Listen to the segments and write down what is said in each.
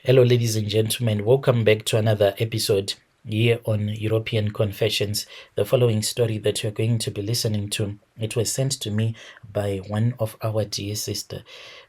Hello, ladies and gentlemen. Welcome back to another episode here on European Confessions. The following story that you're going to be listening to, it was sent to me by one of our dear sister.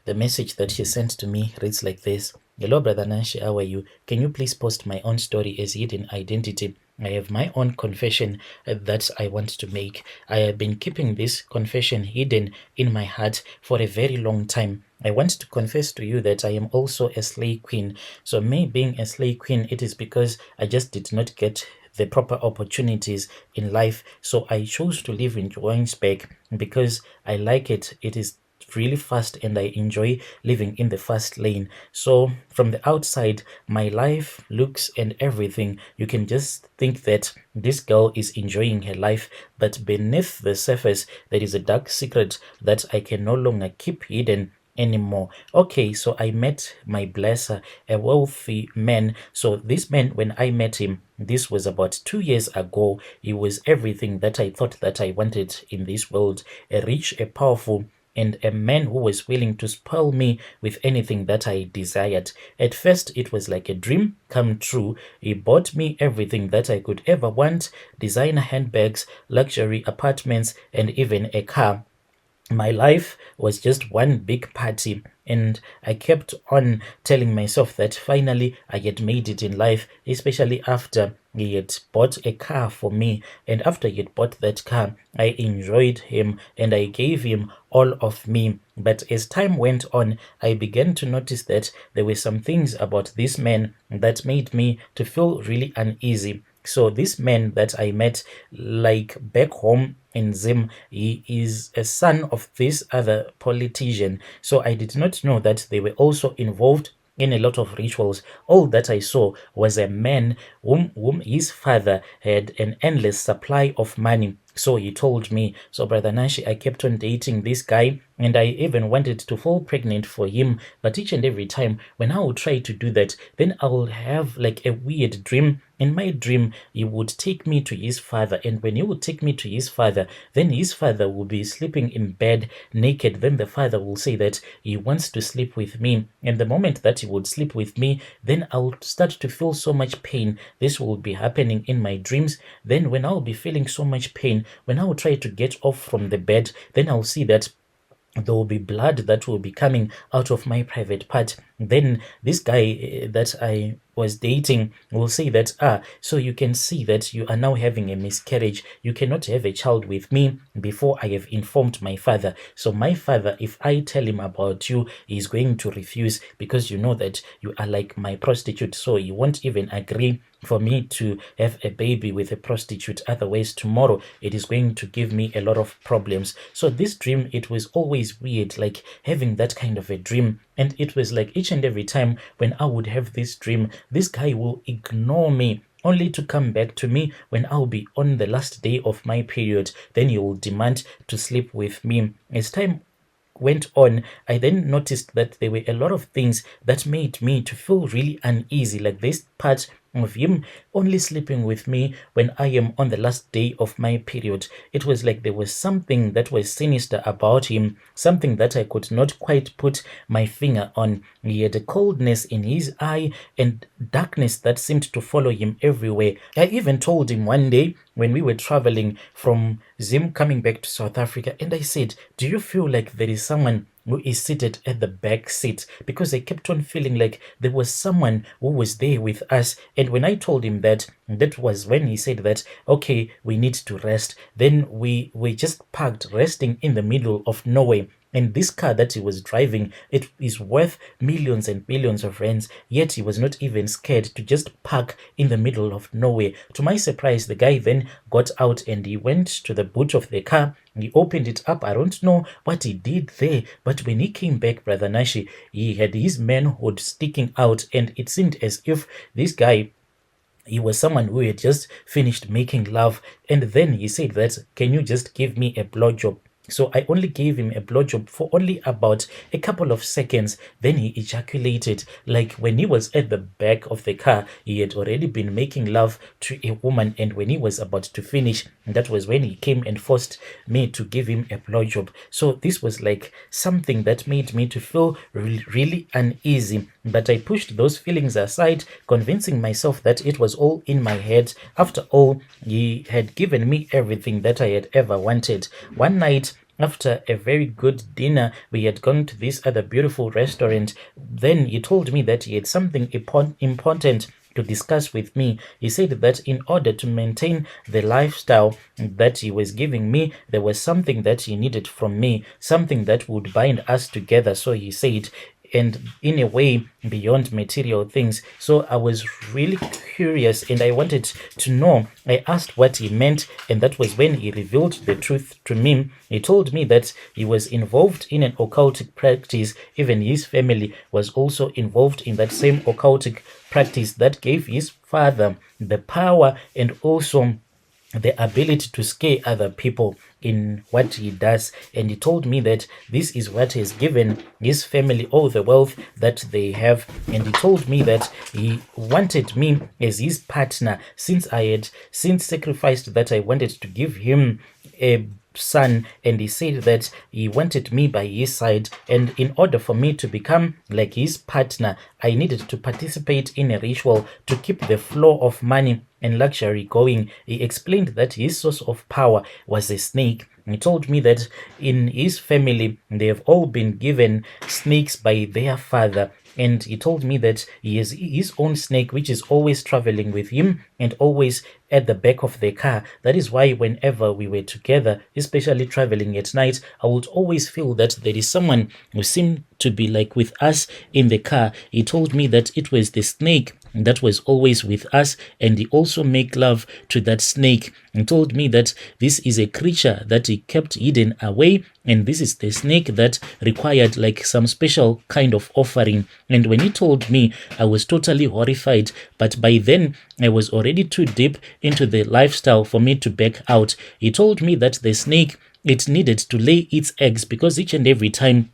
The message that she sent to me reads like this. Hello, Brother Nashi, how are you? Can you please post my own story as hidden identity? I have my own confession that I want to make. I have been keeping this confession hidden in my heart for a very long time. I want to confess to you that I am also a slay queen. So me being a slay queen, it is because I just did not get the proper opportunities in life. So I chose to live in Johannesburg because I like it. It is really fast and I enjoy living in the fast lane. So from the outside, my life, looks and everything, you can just think that this girl is enjoying her life, but beneath the surface there is a dark secret that I can no longer keep hidden anymore. Okay, so I met my blesser, a wealthy man. So this man, when I met him, this was about 2 years ago. He was everything that I thought that I wanted in this world: a rich, a powerful, and a man who was willing to spoil me with anything that I desired. At first, it was like a dream come true. He bought me everything that I could ever want: designer handbags, luxury apartments, and even a car. My life was just one big party, and I kept on telling myself that finally I had made it in life, especially after he had bought a car for me. And after he had bought that car, I enjoyed him and I gave him all of me. But as time went on, I began to notice that there were some things about this man that made me to feel really uneasy. So this man that I met, like back home in Zim, he is a son of this other politician. So I did not know that they were also involved in a lot of rituals. All that I saw was a man whom his father had an endless supply of money. So he told me. So Brother Nashi, I kept on dating this guy and I even wanted to fall pregnant for him. But each and every time when I would try to do that, then I will have like a weird dream. In my dream, he would take me to his father, and when he would take me to his father, then his father will be sleeping in bed naked. Then the father will say that he wants to sleep with me, and the moment that he would sleep with me, then I'll start to feel so much pain. This will be happening in my dreams. Then when I'll be feeling so much pain, when I will try to get off from the bed, then I'll see that there will be blood that will be coming out of my private part. Then this guy that I was dating will say that, so you can see that you are now having a miscarriage. You cannot have a child with me before I have informed my father. So my father, if I tell him about you, he's going to refuse, because you know that you are like my prostitute. So he won't even agree for me to have a baby with a prostitute. Otherwise, tomorrow it is going to give me a lot of problems. So this dream, it was always weird, like having that kind of a dream. And it was like each and every time when I would have this dream, this guy will ignore me, only to come back to me when I'll be on the last day of my period. Then he will demand to sleep with me. As time went on, I then noticed that there were a lot of things that made me to feel really uneasy, like this part of him only sleeping with me when I am on the last day of my period. It was like there was something that was sinister about him, something that I could not quite put my finger on. He had a coldness in his eye and darkness that seemed to follow him everywhere. I even told him one day when we were traveling from Zim coming back to South Africa, and I said, do you feel like there is someone who is seated at the back seat? Because I kept on feeling like there was someone who was there with us. And when I told him that, that was when he said that, okay, we need to rest. Then we just parked, resting in the middle of nowhere. And this car that he was driving, it is worth millions and billions of rands, yet he was not even scared to just park in the middle of nowhere. To my surprise, the guy then got out and he went to the boot of the car. He opened it up. I don't know what he did there, but when he came back, Brother Nashi, he had his manhood sticking out, and it seemed as if this guy, he was someone who had just finished making love. And then he said that, can you just give me a blowjob? So I only gave him a blowjob for only about a couple of seconds. Then he ejaculated. Like when he was at the back of the car, he had already been making love to a woman. And when he was about to finish, that was when he came and forced me to give him a blowjob. So this was like something that made me to feel really, really uneasy. But I pushed those feelings aside, convincing myself that it was all in my head. After all, he had given me everything that I had ever wanted. One night, after a very good dinner, we had gone to this other beautiful restaurant. Then he told me that he had something important to discuss with me. He said that in order to maintain the lifestyle that he was giving me, there was something that he needed from me, something that would bind us together. So he said, and in a way beyond material things. So I was really curious and I wanted to know. I asked what he meant, and that was when he revealed the truth to me. He told me that he was involved in an occultic practice. Even his family was also involved in that same occultic practice that gave his father the power and also the ability to scare other people in what he does. And he told me that this is what has given his family all the wealth that they have. And he told me that he wanted me as his partner, since I had sacrificed that I wanted to give him a son, and he said that he wanted me by his side, and in order for me to become like his partner, I needed to participate in a ritual to keep the flow of money and luxury going. He explained that his source of power was a snake. He told me that in his family they have all been given snakes by their father, and he told me that he has his own snake which is always traveling with him and always at the back of the car. That is why whenever we were together, especially traveling at night, I would always feel that there is someone who seemed to be like with us in the car. He told me that it was the snake that was always with us, and he also make love to that snake. He told me that this is a creature that he kept hidden away, and this is the snake that required like some special kind of offering. And when he told me, I was totally horrified, but by then I was already too deep into the lifestyle for me to back out. He told me that the snake, it needed to lay its eggs, because each and every time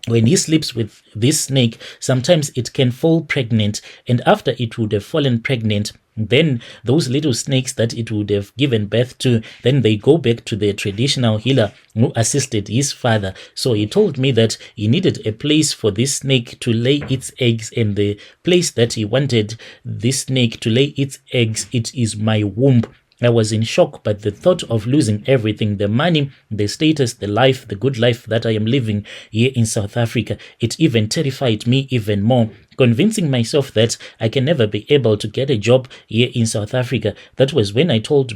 when he sleeps with this snake, sometimes it can fall pregnant, and after it would have fallen pregnant, then those little snakes that it would have given birth to, then they go back to the traditional healer who assisted his father. So he told me that he needed a place for this snake to lay its eggs, and the place that he wanted this snake to lay its eggs, it is my womb. I was in shock, but the thought of losing everything, the money, the status, the life, the good life that I am living here in South Africa, it even terrified me even more, convincing myself that I can never be able to get a job here in South Africa. That was when I told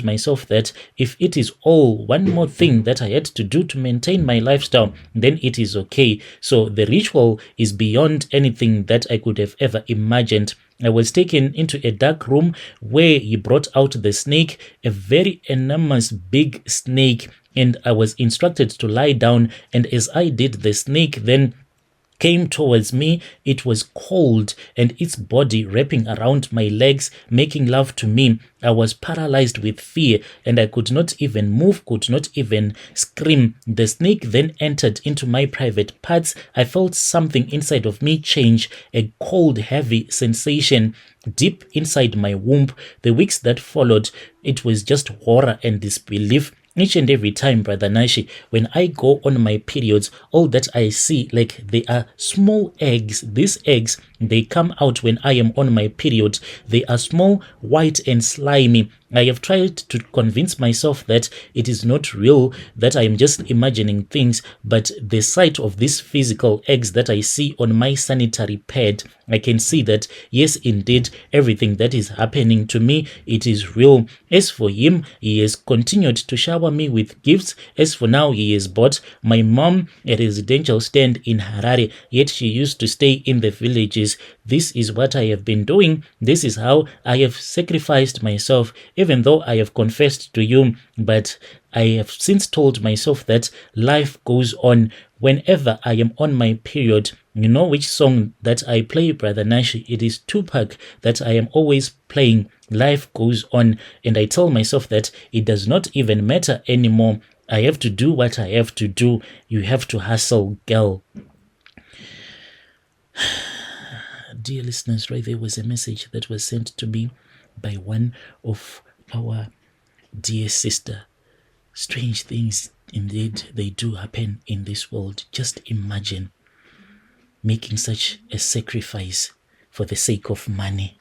myself that if it is all one more thing that I had to do to maintain my lifestyle, then it is okay. So the ritual is beyond anything that I could have ever imagined. I was taken into a dark room where he brought out the snake, a very enormous big snake, and I was instructed to lie down. And as I did, the snake then came towards me. It was cold, and its body wrapping around my legs, making love to me. I was paralyzed with fear, and I could not even move, could not even scream. The snake then entered into my private parts. I felt something inside of me change, a cold, heavy sensation deep inside my womb. The weeks that followed, it was just horror and disbelief. Each and every time, Brother Nashi, when I go on my periods, all that I see, like they are small eggs. These eggs, they come out when I am on my period. They are small, white and slimy. I have tried to convince myself that it is not real, that I am just imagining things, but the sight of these physical eggs that I see on my sanitary pad, I can see that, yes, indeed, everything that is happening to me, it is real. As for him, he has continued to shower me with gifts. As for now, he has bought my mom a residential stand in Harare, yet she used to stay in the villages. This is what I have been doing. This is how I have sacrificed myself, even though I have confessed to you, but I have since told myself that life goes on. Whenever I am on my period, you know which song that I play, Brother Nashi? It is Tupac that I am always playing. Life goes on, and I tell myself that it does not even matter anymore I have to do what I have to do. You have to hustle, girl. Dear listeners, right there was a message that was sent to me by one of our dear sister. Strange things indeed they do happen in this world. Just imagine making such a sacrifice for the sake of money.